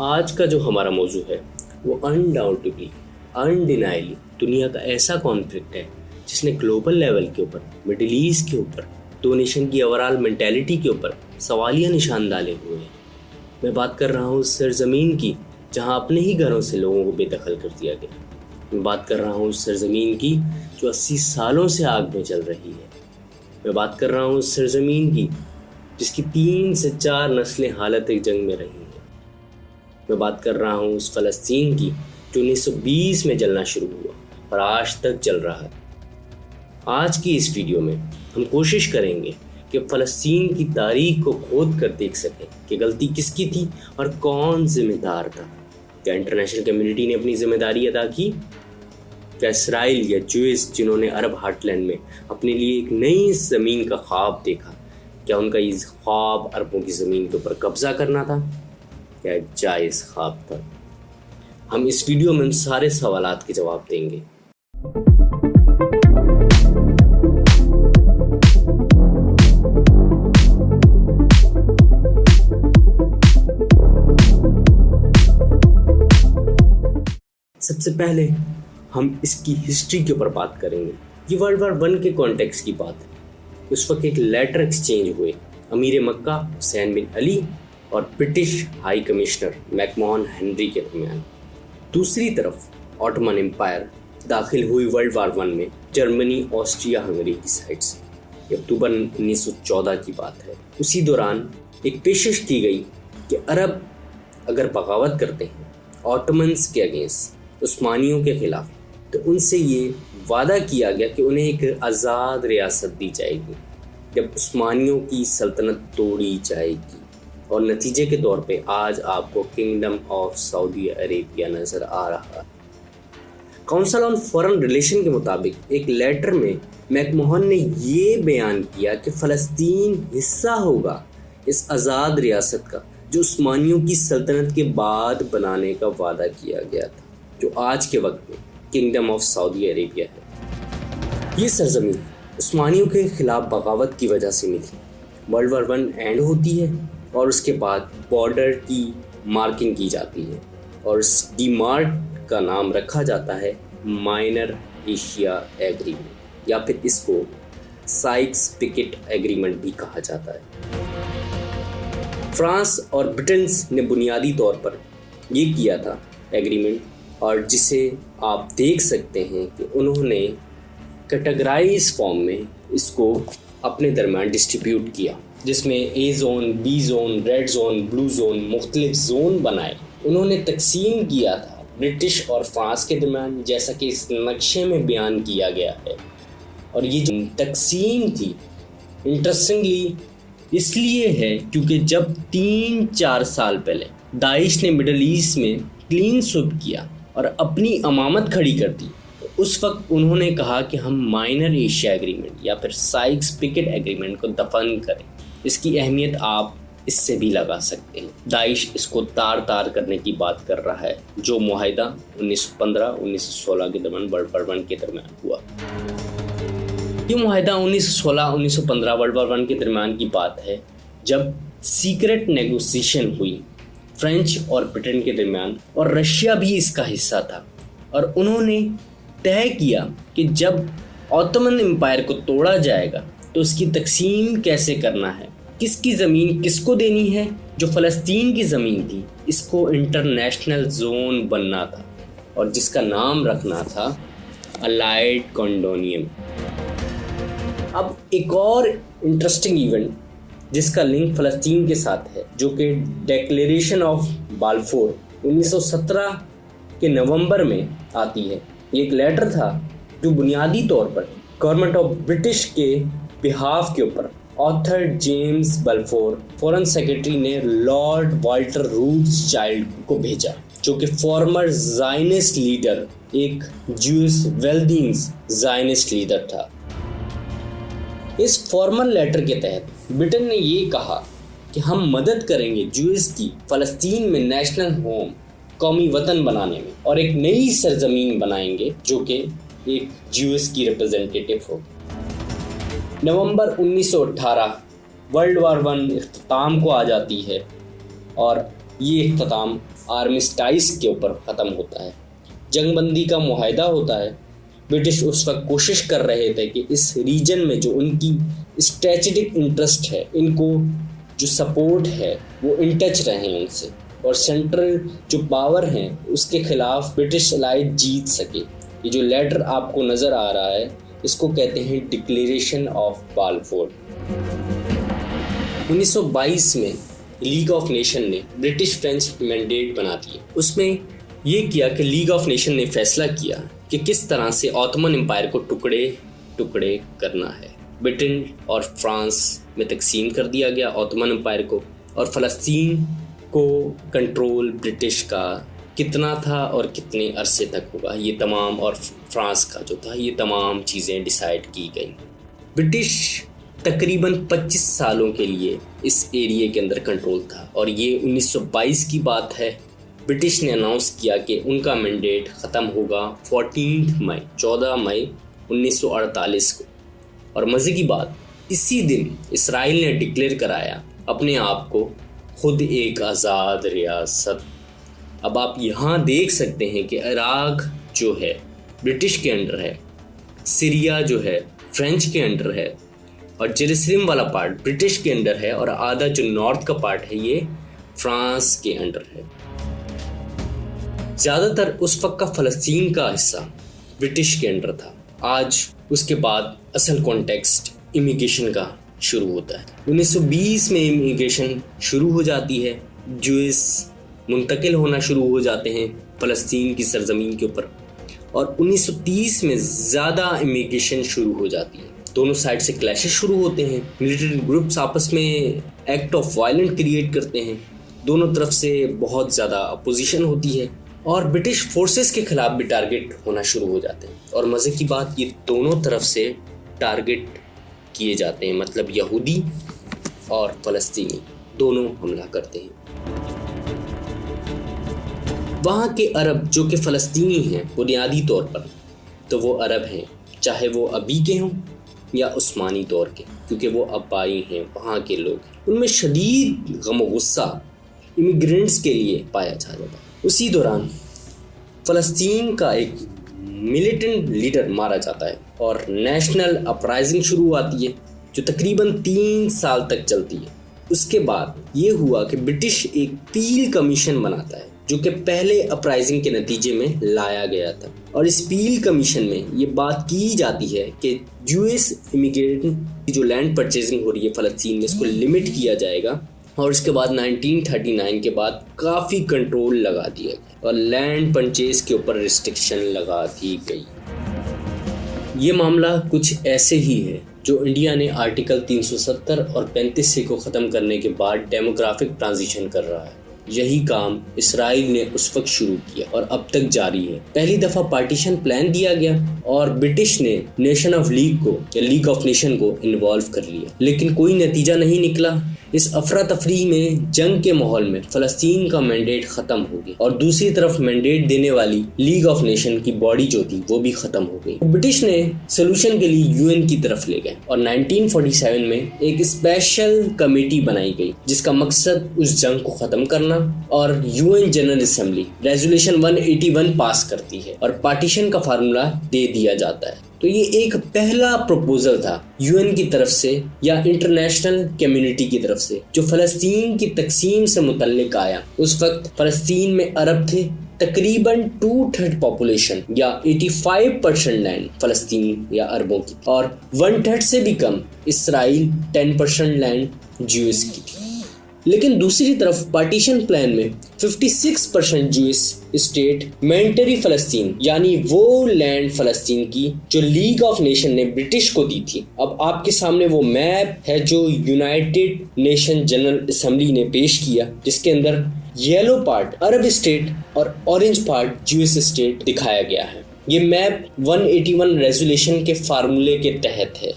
आज का जो हमारा मौजू है वो अनडाउटेबली, अनडिनाइली दुनिया का ऐसा कॉन्फ्लिक्ट है जिसने ग्लोबल लेवल के ऊपर, मिडिल ईस्ट के ऊपर, दो नेशन की ओवरऑल मेंटेलिटी के ऊपर सवालिया निशान डाले हुए हैं। मैं बात कर रहा हूँ उस सरजमीन की जहाँ अपने ही घरों से लोगों को बेदखल कर दिया गया। मैं बात कर रहा हूँ उस सरजमीन की जो 80 सालों से आग में जल रही है। मैं बात कर रहा हूँ उस सरजमीन की जिसकी 3 से 4 नस्लें हालत एक जंग में रही हैं। मैं बात कर रहा हूँ उस फ़लस्तीन की जो 1920 में जलना शुरू हुआ और आज तक जल रहा है। आज की इस वीडियो में हम कोशिश करेंगे कि फ़लस्तीन की तारीख को खोद कर देख सकें कि गलती किसकी थी और कौन जिम्मेदार था। क्या इंटरनेशनल कम्युनिटी ने अपनी जिम्मेदारी अदा की? क्या इसराइल या जूस जिन्होंने अरब हार्टलैंड में अपने लिए एक नई ज़मीन का ख्वाब देखा, क्या उनका ये ख्वाब अरबों की ज़मीन के ऊपर कब्जा करना था? क्या एक जायज़ ख्वाब था? हम इस वीडियो में उन सारे सवालात के जवाब देंगे। सबसे पहले हम इसकी हिस्ट्री के ऊपर बात करेंगे। ये वर्ल्ड वार 1 के कॉन्टेक्स्ट की बात है। उस वक्त एक लेटर एक्सचेंज हुए अमीर मक्का हुसैन बिन अली और British high commissioner McMahon Henry के दरमियान। दूसरी तरफ ऑटोमन एम्पायर दाखिल हुई वर्ल्ड वार 1 में जर्मनी, ऑस्ट्रिया, हंगरी की साइड से। ये अक्टूबर 1914 की बात है। उसी दौरान एक पेशकश की गई कि अरब अगर बगावत करते हैं ऑटोमन्स के अगेंस्ट, उस्मानियों के खिलाफ, तो उनसे ये वादा किया गया कि उन्हें एक आज़ाद रियासत दी जाएगी जब उस्मानियों की सल्तनत तोड़ी जाएगी। और नतीजे के तौर पे आज आपको किंगडम ऑफ सऊदी अरेबिया नज़र आ रहा है। काउंसिल ऑन फॉरेन रिलेशन के मुताबिक एक लेटर में मैकमोहन ने ये बयान किया कि फ़लस्तीन हिस्सा होगा इस आज़ाद रियासत का जो उस्मानियों की सल्तनत के बाद बनाने का वादा किया गया था, जो आज के वक्त में किंगडम ऑफ सऊदी अरेबिया है। ये सरजमीन उस्मानियों के खिलाफ बगावत की वजह से मिली। वर्ल्ड वार 1 एंड होती है और उसके बाद बॉर्डर की मार्किंग की जाती है और इस डीमार्क का नाम रखा जाता है माइनर एशिया एग्रीमेंट, या फिर इसको साइक्स पिकेट एग्रीमेंट भी कहा जाता है। फ्रांस और ब्रिटेन ने बुनियादी तौर पर ये किया था एग्रीमेंट, और जिसे आप देख सकते हैं कि उन्होंने कैटेगराइज फॉर्म में इसको अपने दरमियान डिस्ट्रीब्यूट किया, जिसमें A zone, B zone, red zone, blue zone, मुख्तलिफ जोन बनाए। उन्होंने तकसीम किया था ब्रिटिश और फ्रांस के दरमियान, जैसा कि इस नक्शे में बयान किया गया है। और ये जो तकसीम थी इंटरेस्टिंगली इसलिए है क्योंकि जब 3-4 साल पहले दाइश ने मिडल ईस्ट में क्लीन स्वीप किया और अपनी अमामत खड़ी कर दी, तो उस वक्त उन्होंने कहा कि हम माइनर एशिया एग्रीमेंट या फिर साइक्स पिकेट एग्रीमेंट को दफन करें। इसकी अहमियत आप इससे भी लगा सकते हैं। दाइश इसको तार तार करने की बात कर रहा है, जो मुआहिदा 1915-1916 के दरमियान वर्ल्ड वार 1 के दरमियान हुआ। ये मुआहिदा 1916-1915 वर्ल्ड वार 1 के दरमियान की बात है, जब सीक्रेट नेगोशिएशन हुई फ्रेंच और ब्रिटेन के दरमियान, और रशिया भी इसका हिस्सा था। और उन्होंने तय किया कि जब ऑटोमन एम्पायर को तोड़ा जाएगा तो उसकी तकसीम कैसे करना है, किसकी ज़मीन किसको देनी है। जो फ़लस्तीन की ज़मीन थी इसको इंटरनेशनल जोन बनना था और जिसका नाम रखना था अलाइड कॉन्डोनियम। अब एक और इंटरेस्टिंग इवेंट जिसका लिंक फ़लस्तीन के साथ है, जो कि डिक्लेरेशन ऑफ बाल्फोर 1917 के नवंबर में आती है। ये एक लेटर था जो बुनियादी तौर पर गवर्नमेंट ऑफ ब्रिटिश के बिहाफ के ऊपर author James Balfour, foreign secretary ने लॉर्ड वाल्टर रूथस्चाइल्ड को भेजा, जो कि फॉर्मर ज़ायनिस्ट लीडर, एक ज्यूस वेल्दिंग्स ज़ायनिस्ट लीडर था। इस फॉर्मल लेटर के तहत ब्रिटेन ने ये कहा कि हम मदद करेंगे ज्यूस की फ़लस्तीन में नेशनल होम, कौमी वतन बनाने में, और एक नई सरजमीन बनाएंगे जो कि एक ज्यूस की रिप्रेजेंटेटिव हो। नवंबर 1918 वर्ल्ड वार 1 इख्तिताम को आ जाती है और ये इख्तिताम आर्मिस्टाइस के ऊपर ख़त्म होता है, जंगबंदी का मुआहदा होता है। ब्रिटिश उस वक्त कोशिश कर रहे थे कि इस रीजन में जो उनकी स्ट्रेटेजिक इंटरेस्ट है, इनको जो सपोर्ट है वो इन टच रहें उनसे, और सेंट्रल जो पावर हैं उसके खिलाफ ब्रिटिश अलाइड जीत सके। ये जो लेटर आपको नज़र आ रहा है इसको कहते हैं डिक्लेरेशन ऑफ बालफोर। 1922 में लीग ऑफ नेशन ने ब्रिटिश फ्रेंच मैंडेट बना दिए। उसमें ये किया कि लीग ऑफ नेशन ने फैसला किया कि किस तरह से ऑटोमन एम्पायर को टुकड़े टुकड़े करना है। ब्रिटेन और फ्रांस में तकसीम कर दिया गया ऑटोमन एम्पायर को, और फ़लस्तीन को कंट्रोल ब्रिटिश का कितना था और कितने अरसे तक होगा ये तमाम, और फ्रांस का जो था, ये तमाम चीज़ें डिसाइड की गई। ब्रिटिश तकरीबन 25 सालों के लिए इस एरिया के अंदर कंट्रोल था, और ये 1922 की बात है। ब्रिटिश ने अनाउंस किया कि उनका मैंडेट ख़त्म होगा 14 मई 1948 को। और मज़े की बात, इसी दिन इसराइल ने डिक्लेयर कराया अपने आप को खुद एक आज़ाद रियासत। अब आप यहाँ देख सकते हैं कि इराक जो है ब्रिटिश के अंडर है, सीरिया जो है फ्रेंच के अंडर है, और जेरूसलम वाला पार्ट ब्रिटिश के अंडर है, और आधा जो नॉर्थ का पार्ट है ये फ्रांस के अंडर है। ज़्यादातर उस वक्त का फ़लस्तीन का हिस्सा ब्रिटिश के अंडर था। आज उसके बाद असल कॉन्टेक्स्ट इमिग्रेशन का शुरू होता है। 1920 में इमिग्रेशन शुरू हो जाती है, ज्यूइश मुंतकिल होना शुरू हो जाते हैं फ़लस्तीन की सरजमीन के ऊपर, और 1930 में ज़्यादा इमिग्रेशन शुरू हो जाती है। दोनों साइड से क्लैशेस शुरू होते हैं, मिलिट्री ग्रुप्स आपस में एक्ट ऑफ वायलेंस क्रिएट करते हैं, दोनों तरफ से बहुत ज़्यादा अपोजिशन होती है, और ब्रिटिश फोर्सेस के खिलाफ भी टारगेट होना शुरू हो जाते हैं। और मज़े की बात, ये दोनों तरफ से टारगेट किए जाते हैं, मतलब यहूदी और फ़लस्तीनी दोनों हमला करते हैं। वहाँ के अरब जो कि फ़लस्तीनी हैं बुनियादी तौर पर, तो वो अरब हैं, चाहे वो अभी के हों या उस्मानी दौर के, क्योंकि वो अब्बाई हैं, वहाँ के लोग। उनमें शदीद गम और गुस्सा इमिग्रेंट्स के लिए पाया जा रहा था। उसी दौरान फ़लस्तीन का एक मिलिटेंट लीडर मारा जाता है और नेशनल अपराइजिंग शुरू आती है जो तकरीबन 3 साल तक चलती है। उसके बाद ये हुआ कि ब्रिटिश एक पील कमीशन बनाता है जो कि पहले अपराइजिंग के नतीजे में लाया गया था, और इस पील कमीशन में ये बात की जाती है कि यूएस इमिग्रेंट की जो लैंड परचेजिंग हो रही है फ़लस्तीन में, इसको लिमिट किया जाएगा। और इसके बाद 1939 के बाद काफ़ी कंट्रोल लगा दिया गया और लैंड परचेज के ऊपर रिस्ट्रिक्शन लगा दी गई। ये मामला कुछ ऐसे ही है जो इंडिया ने आर्टिकल 370 और 35 को ख़त्म करने के बाद डेमोग्राफिक ट्रांजिशन कर रहा है। यही काम इसराइल ने उस वक्त शुरू किया और अब तक जारी है। पहली दफ़ा पार्टीशन प्लान दिया गया और ब्रिटिश ने नेशन ऑफ लीग को या लीग ऑफ नेशन को इन्वॉल्व कर लिया, लेकिन कोई नतीजा नहीं निकला। इस अफरा तफरी में जंग के माहौल में फ़लस्तीन का मैंडेट ख़त्म हो गया और दूसरी तरफ मैंडेट देने वाली लीग ऑफ नेशन की बॉडी जो थी वो भी ख़त्म हो गई। ब्रिटिश ने सोल्यूशन के लिए यूएन की तरफ ले गए और 1947 में एक स्पेशल कमेटी बनाई गई जिसका मकसद उस जंग को ख़त्म करना, और यूएन जनरल असेंबली रेजोल्यूशन 181 पास करती है और पार्टीशन का फार्मूला दे दिया जाता है। तो ये एक पहला प्रपोजल था यूएन की तरफ से या इंटरनेशनल कम्युनिटी की तरफ से जो फ़लस्तीन की तकसीम से मुतल्लिक आया। उस वक्त फ़लस्तीन में अरब थे, तकरीबन 2/3 पॉपुलेशन या 85% लैंड फ़लस्तीन या अरबों की, और 1/3 से भी कम इसराइल 10% लैंड ज्यूइश की थी। लेकिन दूसरी तरफ पार्टीशन प्लान में 56% ज्यूइश स्टेट मैंडेटरी फ़लस्तीन यानी वो लैंड फ़लस्तीन की जो लीग ऑफ नेशन ने ब्रिटिश को दी थी। अब आपके सामने वो मैप है जो यूनाइटेड नेशन जनरल असेंबली ने पेश किया, जिसके अंदर येलो पार्ट अरब स्टेट और ऑरेंज पार्ट ज्यूइश स्टेट दिखाया गया है। ये मैप 181 रेजोल्यूशन के फार्मूले के तहत है।